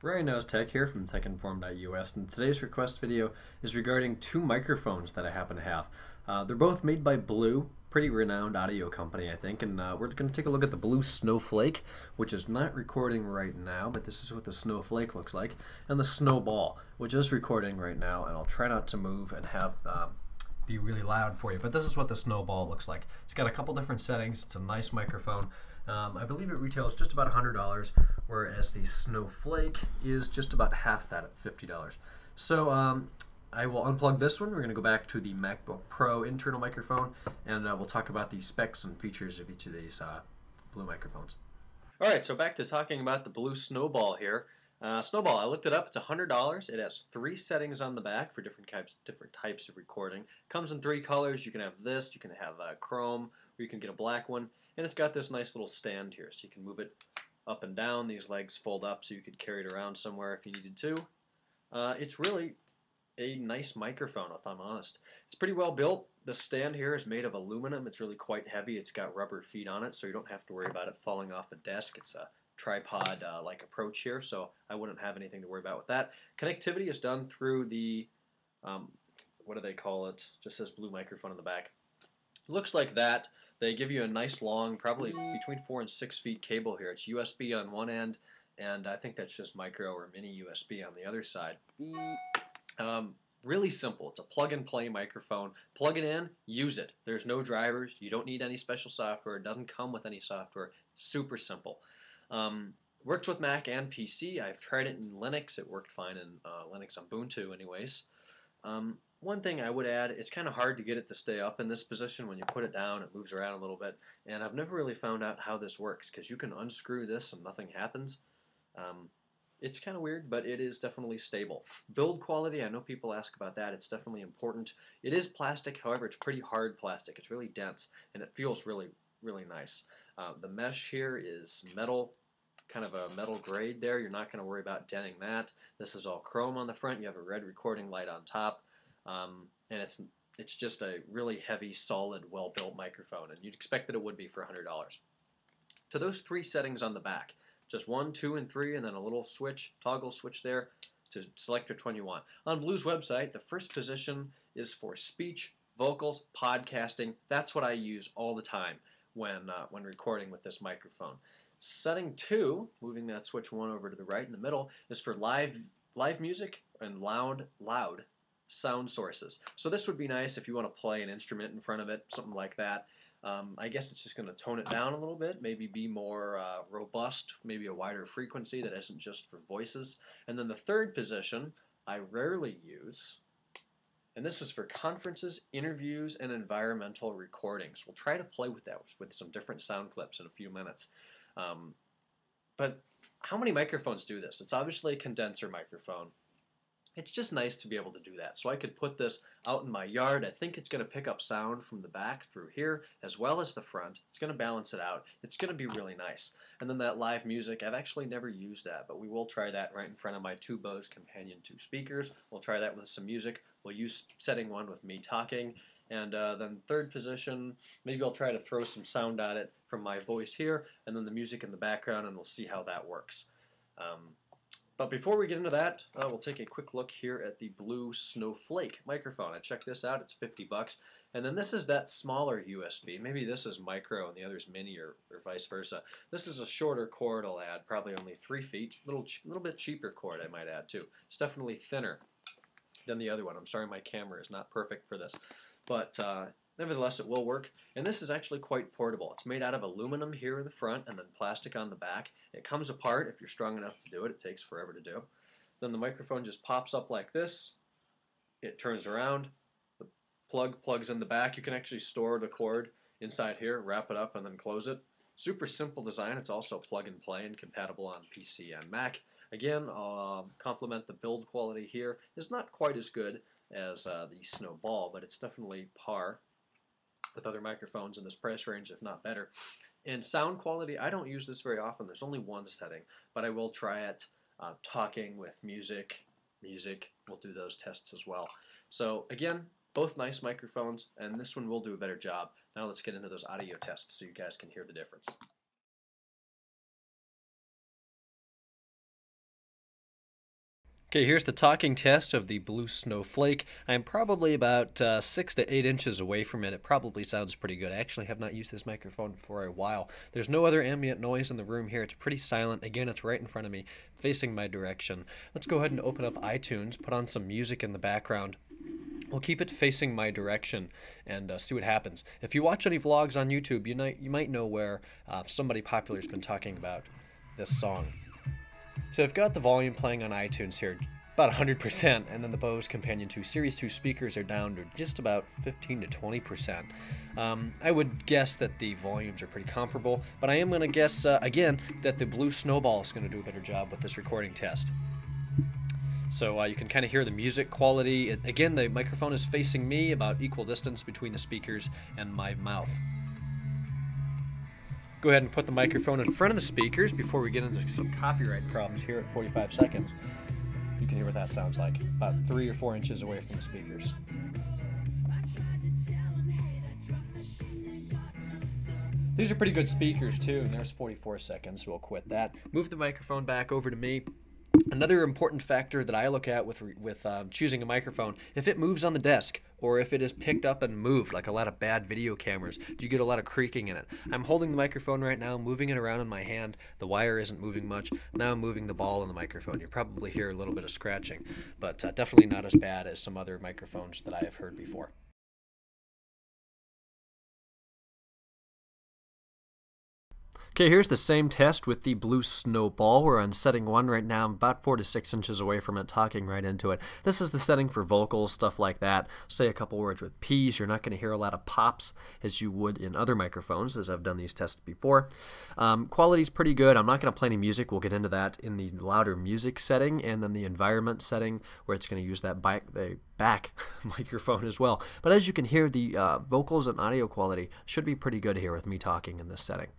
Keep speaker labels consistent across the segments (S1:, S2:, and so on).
S1: Ryan knows Tech here from techinform.us, and today's request video is regarding two microphones that I happen to have. They're both made by Blue, pretty renowned audio company, I think, and we're going to take a look at the Blue Snowflake, which is not recording right now, but this is what the Snowflake looks like, and the Snowball, which is recording right now, and I'll try not to move and have be really loud for you, but this is what the Snowball looks like. It's got a couple different settings. It's a nice microphone. I believe it retails just about $100, whereas the Snowflake is just about half that at $50. So I will unplug this one. We're going to go back to the MacBook Pro internal microphone, and we'll talk about the specs and features of each of these Blue microphones. All right, so back to talking about the Blue Snowball here. Snowball, I looked it up. It's $100. It has 3 settings on the back for different types of recording. Comes in 3 colors. You can have this. You can have chrome, or you can get a black one. And it's got this nice little stand here, so you can move it up and down. These legs fold up, so you could carry it around somewhere if you needed to. It's really a nice microphone, if I'm honest. It's pretty well built. The stand here is made of aluminum. It's really quite heavy. It's got rubber feet on it, so you don't have to worry about it falling off the desk. It's a tripod-like approach here, so I wouldn't have anything to worry about with that. Connectivity is done through the, what do they call it? Just says Blue microphone in the back. Looks like that. They give you a nice long, probably between 4 and 6 feet cable here. It's USB on one end, and I think that's just micro or mini USB on the other side. Really simple. It's a plug-and-play microphone. Plug it in, use it. There's no drivers. You don't need any special software. It doesn't come with any software. Super simple. Works with Mac and PC. I've tried it in Linux. It worked fine in Linux on Ubuntu anyways. One thing I would add, it's kind of hard to get it to stay up in this position. When you put it down, it moves around a little bit, and I've never really found out how this works, because you can unscrew this and nothing happens. It's kind of weird, but it is definitely stable. Build quality, I know people ask about that. It's definitely important. It is plastic, however, it's pretty hard plastic. It's really dense, and it feels really, really nice. The mesh here is metal, kind of a metal grade there. You're not going to worry about denting that. This is all chrome on the front. You have a red recording light on top. And it's just a really heavy, solid, well-built microphone, and you'd expect that it would be for $100. To those 3 settings on the back, just 1, 2, and 3, and then a little switch, toggle switch there to select which one you want. On Blue's website, the first position is for speech, vocals, podcasting. That's what I use all the time when recording with this microphone. Setting 2, moving that switch 1 over to the right in the middle, is for live music and loud sound sources. So this would be nice if you want to play an instrument in front of it, something like that. I guess it's just going to tone it down a little bit, maybe be more robust, maybe a wider frequency that isn't just for voices. And then the third position I rarely use, and this is for conferences, interviews, and environmental recordings. We'll try to play with that with some different sound clips in a few minutes. But how many microphones do this? It's obviously a condenser microphone. It's just nice to be able to do that. So I could put this out in my yard. I think it's going to pick up sound from the back through here as well as the front. It's going to balance it out. It's going to be really nice. And then that live music, I've actually never used that, but we will try that right in front of my 2 Bose Companion 2 speakers. We'll try that with some music. We'll use setting 1 with me talking. And then third position, maybe I'll try to throw some sound at it from my voice here, and then the music in the background, and we'll see how that works. But before we get into that, we'll take a quick look here at the Blue Snowflake microphone. I checked this out. It's $50. And then this is that smaller USB. Maybe this is micro and the other is mini, or vice versa. This is a shorter cord I'll add, probably only 3 feet. A little bit cheaper cord I might add too. It's definitely thinner than the other one. I'm sorry my camera is not perfect for this. But nevertheless, it will work, and this is actually quite portable. It's made out of aluminum here in the front and then plastic on the back. It comes apart if you're strong enough to do it. It takes forever to do. Then the microphone just pops up like this. It turns around. The plug plugs in the back. You can actually store the cord inside here, wrap it up, and then close it. Super simple design. It's also plug and play and compatible on PC and Mac. Again, compliment the build quality here. It's not quite as good as the Snowball, but it's definitely par with other microphones in this price range, if not better. And sound quality, I don't use this very often. There's only 1 setting, but I will try it talking with music. We'll do those tests as well. So again, both nice microphones, and this one will do a better job. Now let's get into those audio tests so you guys can hear the difference. Okay, here's the talking test of the Blue Snowflake. I'm probably about 6 to 8 inches away from it. It probably sounds pretty good. I actually have not used this microphone for a while. There's no other ambient noise in the room here. It's pretty silent. Again, it's right in front of me, facing my direction. Let's go ahead and open up iTunes, put on some music in the background. We'll keep it facing my direction and see what happens. If you watch any vlogs on YouTube, you might know where somebody popular has been talking about this song. So I've got the volume playing on iTunes here, about 100%, and then the Bose Companion 2 Series 2 speakers are down to just about 15 to 20%. I would guess that the volumes are pretty comparable, but I am going to guess, again, that the Blue Snowball is going to do a better job with this recording test. So you can kind of hear the music quality. Again, the microphone is facing me, about equal distance between the speakers and my mouth. Go ahead and put the microphone in front of the speakers before we get into some copyright problems here at 45 seconds. You can hear what that sounds like, about 3 or 4 inches away from the speakers. These are pretty good speakers too, and there's 44 seconds, so we'll quit that. Move the microphone back over to me. Another important factor that I look at with choosing a microphone, if it moves on the desk or if it is picked up and moved, like a lot of bad video cameras, do you get a lot of creaking in it? I'm holding the microphone right now, moving it around in my hand. The wire isn't moving much. Now I'm moving the ball in the microphone. You probably hear a little bit of scratching, but definitely not as bad as some other microphones that I have heard before. Okay, here's the same test with the Blue Snowball. We're on setting 1 right now. I'm about 4 to 6 inches away from it, talking right into it. This is the setting for vocals, stuff like that. Say a couple words with P's. You're not going to hear a lot of pops as you would in other microphones, as I've done these tests before. Quality's pretty good. I'm not going to play any music. We'll get into that in the louder music setting, and then the environment setting, where it's going to use that the back microphone as well. But as you can hear, the vocals and audio quality should be pretty good here with me talking in this setting.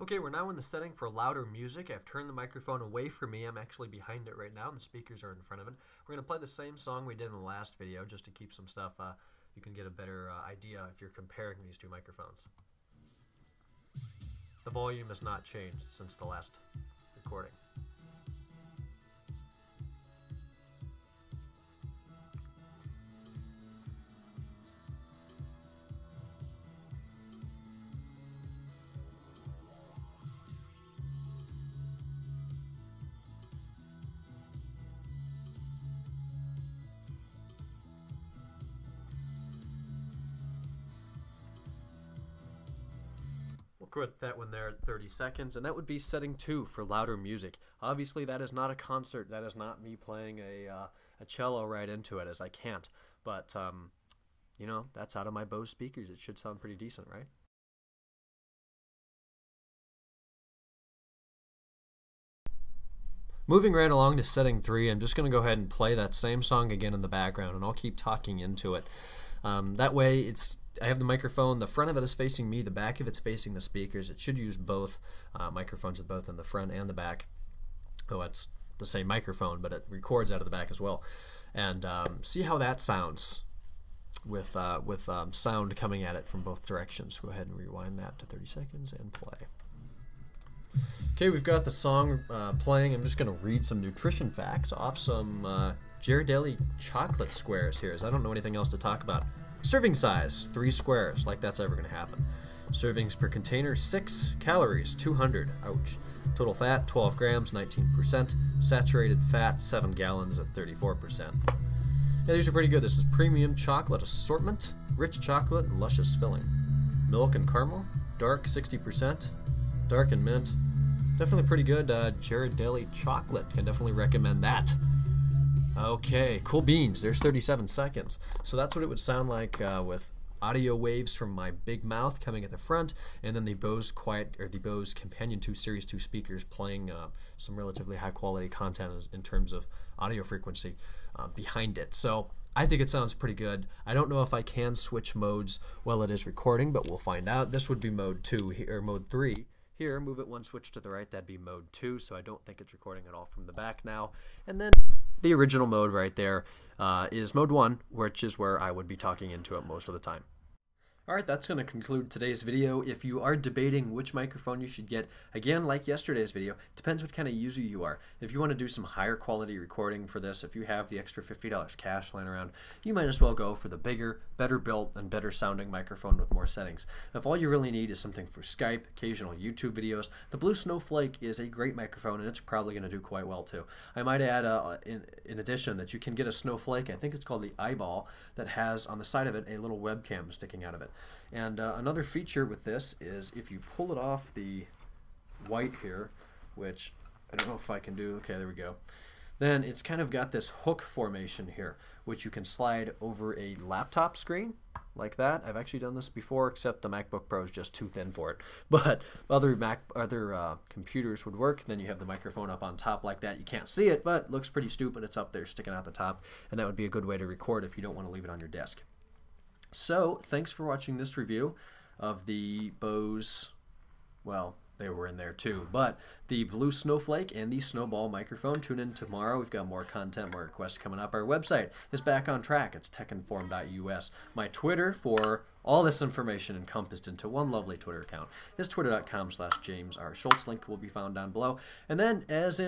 S1: Okay, we're now in the setting for louder music. I've turned the microphone away from me. I'm actually behind it right now, and the speakers are in front of it. We're going to play the same song we did in the last video, just to keep some stuff, you can get a better idea if you're comparing these two microphones. The volume has not changed since the last recording. We'll quit that one there at 30 seconds, and that would be setting 2 for louder music. Obviously, that is not a concert. That is not me playing a cello right into it, as I can't. But, you know, that's out of my Bose speakers. It should sound pretty decent, right? Moving right along to setting 3, I'm just going to go ahead and play that same song again in the background, and I'll keep talking into it. That way, I have the microphone, the front of it is facing me, the back of it's facing the speakers. It should use both microphones, both in the front and the back. Oh, it's the same microphone, but it records out of the back as well. And see how that sounds with sound coming at it from both directions. Go ahead and rewind that to 30 seconds and play. Okay, we've got the song playing. I'm just going to read some nutrition facts off some Ghirardelli chocolate squares here, as I don't know anything else to talk about. Serving size, 3 squares, like that's ever going to happen. Servings per container, 6 calories, 200, ouch. Total fat, 12 grams, 19%. Saturated fat, 7 gallons at 34%. Yeah, these are pretty good. This is premium chocolate assortment, rich chocolate and luscious filling. Milk and caramel, dark 60%, dark and mint. Definitely pretty good. Ghirardelli chocolate, can definitely recommend that. Okay, cool beans. There's 37 seconds. So that's what it would sound like with audio waves from my big mouth coming at the front, and then the Bose Companion 2 Series 2 speakers playing some relatively high quality content in terms of audio frequency behind it. So I think it sounds pretty good. I don't know if I can switch modes while it is recording, but we'll find out. This would be mode 2 or mode 3. Here, move it one switch to the right, that'd be mode 2, so I don't think it's recording at all from the back now. And then the original mode right there is mode 1, which is where I would be talking into it most of the time. Alright, that's going to conclude today's video. If you are debating which microphone you should get, again, like yesterday's video, depends what kind of user you are. If you want to do some higher quality recording for this, if you have the extra $50 cash lying around, you might as well go for the bigger, better built, and better sounding microphone with more settings. If all you really need is something for Skype, occasional YouTube videos, the Blue Snowflake is a great microphone, and it's probably going to do quite well too. I might add, in addition, that you can get a Snowflake, I think it's called the Eyeball, that has on the side of it a little webcam sticking out of it. And another feature with this is if you pull it off the white here, which I don't know if I can do, okay, there we go, then it's kind of got this hook formation here, which you can slide over a laptop screen like that. I've actually done this before, except the MacBook Pro is just too thin for it. But other computers would work. Then you have the microphone up on top like that. You can't see it, but it looks pretty stupid. It's up there sticking out the top, and that would be a good way to record if you don't want to leave it on your desk. So, thanks for watching this review of the Bose, well, they were in there too, but the Blue Snowflake and the Snowball microphone. Tune in tomorrow. We've got more content, more requests coming up. Our website is back on track. It's techinform.us. My Twitter for all this information encompassed into one lovely Twitter account is twitter.com/JamesRSchultz. Link will be found down below. And then, as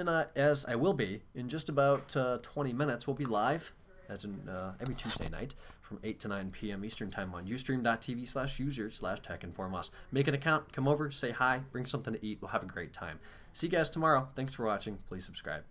S1: I will be in just about 20 minutes, we'll be live, as in every Tuesday night from 8 to 9 p.m. Eastern Time on ustream.tv/user/techinformus. Make an account, come over, say hi, bring something to eat. We'll have a great time. See you guys tomorrow. Thanks for watching. Please subscribe.